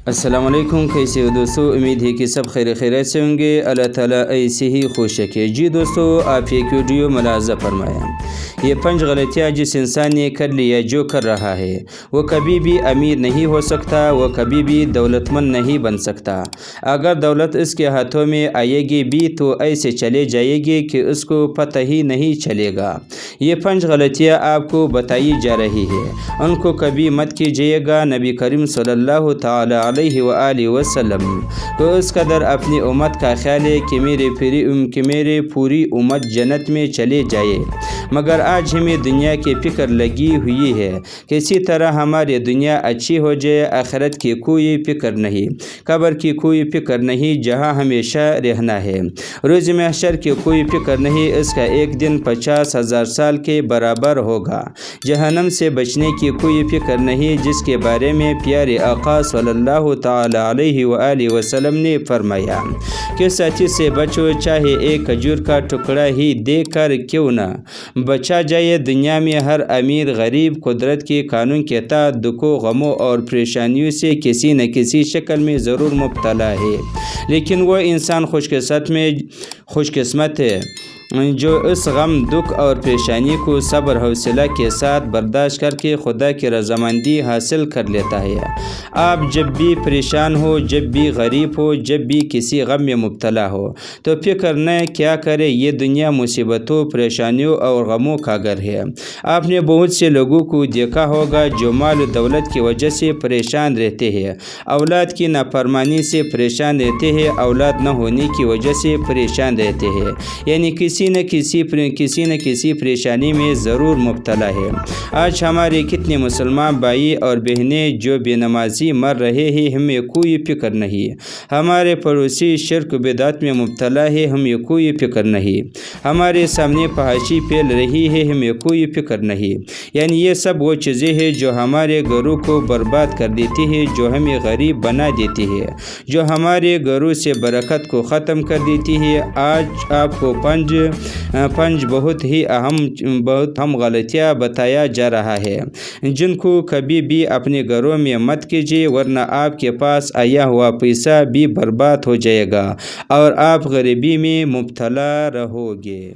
السلام علیکم، کیسے ہو دوستو؟ امید ہے کہ سب خیریت سے ہوں گے۔ اللہ تعالیٰ ایسے ہی خوش رکھے۔ جی دوستو، آپ ایک ویڈیو ملاحظہ فرمایا، یہ 5 غلطیاں جس انسان نے کر لیا جو کر رہا ہے وہ کبھی بھی امیر نہیں ہو سکتا، وہ کبھی بھی دولت مند نہیں بن سکتا۔ اگر دولت اس کے ہاتھوں میں آئے گی بھی تو ایسے چلے جائے گی کہ اس کو پتہ ہی نہیں چلے گا۔ یہ 5 غلطیاں آپ کو بتائی جا رہی ہے، ان کو کبھی مت کیجیے گا۔ نبی کریم صلی اللہ تعالی علیہ وآلہ وسلم کو اس قدر اپنی امت کا خیال ہے کہ میرے پوری امت جنت میں چلے جائے، مگر آج ہمیں دنیا کی فکر لگی ہوئی ہے، کسی طرح ہماری دنیا اچھی ہو جائے۔ آخرت کی کوئی فکر نہیں، قبر کی کوئی فکر نہیں جہاں ہمیشہ رہنا ہے، روز محشر کی کوئی فکر نہیں، اس کا ایک دن 50,000 سال کے برابر ہوگا، جہنم سے بچنے کی کوئی فکر نہیں جس کے بارے میں پیارے آقا صلی اللہ تعالی علیہ وآلہ وسلم نے فرمایا کہ سچی سے بچو، چاہے ایک کھجور کا ٹکڑا ہی دے کر کیوں نہ بچا جائے۔ دنیا میں ہر امیر غریب قدرت کے قانون کے تحت دکھوں، غموں اور پریشانیوں سے کسی نہ کسی شکل میں ضرور مبتلا ہے، لیکن وہ انسان خوش قسمت ہے جو اس غم، دکھ اور پریشانی کو صبر حوصلہ کے ساتھ برداشت کر کے خدا کی رضامندی حاصل کر لیتا ہے۔ آپ جب بھی پریشان ہو، جب بھی غریب ہو، جب بھی کسی غم میں مبتلا ہو تو فکر نہ کیا کرے، یہ دنیا مصیبتوں، پریشانیوں اور غموں کا گھر ہے۔ آپ نے بہت سے لوگوں کو دیکھا ہوگا جو مال و دولت کی وجہ سے پریشان رہتے ہیں، اولاد کی نافرمانی سے پریشان رہتے ہیں، اولاد نہ ہونے کی وجہ سے پریشان رہتے ہیں، یعنی کسی نہ کسی پریشانی میں ضرور مبتلا ہے۔ آج ہمارے کتنے مسلمان بھائی اور بہنیں جو بے نمازی مر رہے ہیں، ہمیں کوئی فکر نہیں۔ ہمارے پڑوسی شرک و بدعت میں مبتلا ہے، ہمیں کوئی فکر نہیں۔ ہمارے سامنے فحاشی پھیل رہی ہے، ہمیں کوئی فکر نہیں۔ یعنی یہ سب وہ چیزیں ہیں جو ہمارے گھروں کو برباد کر دیتی ہے، جو ہمیں غریب بنا دیتی ہے، جو ہمارے گھروں سے برکت کو ختم کر دیتی ہے۔ آج آپ کو 5 بہت ہی اہم غلطیاں بتایا جا رہا ہے جن کو کبھی بھی اپنے گھروں میں مت کیجیے، ورنہ آپ کے پاس آیا ہوا پیسہ بھی برباد ہو جائے گا اور آپ غریبی میں مبتلا رہو گے۔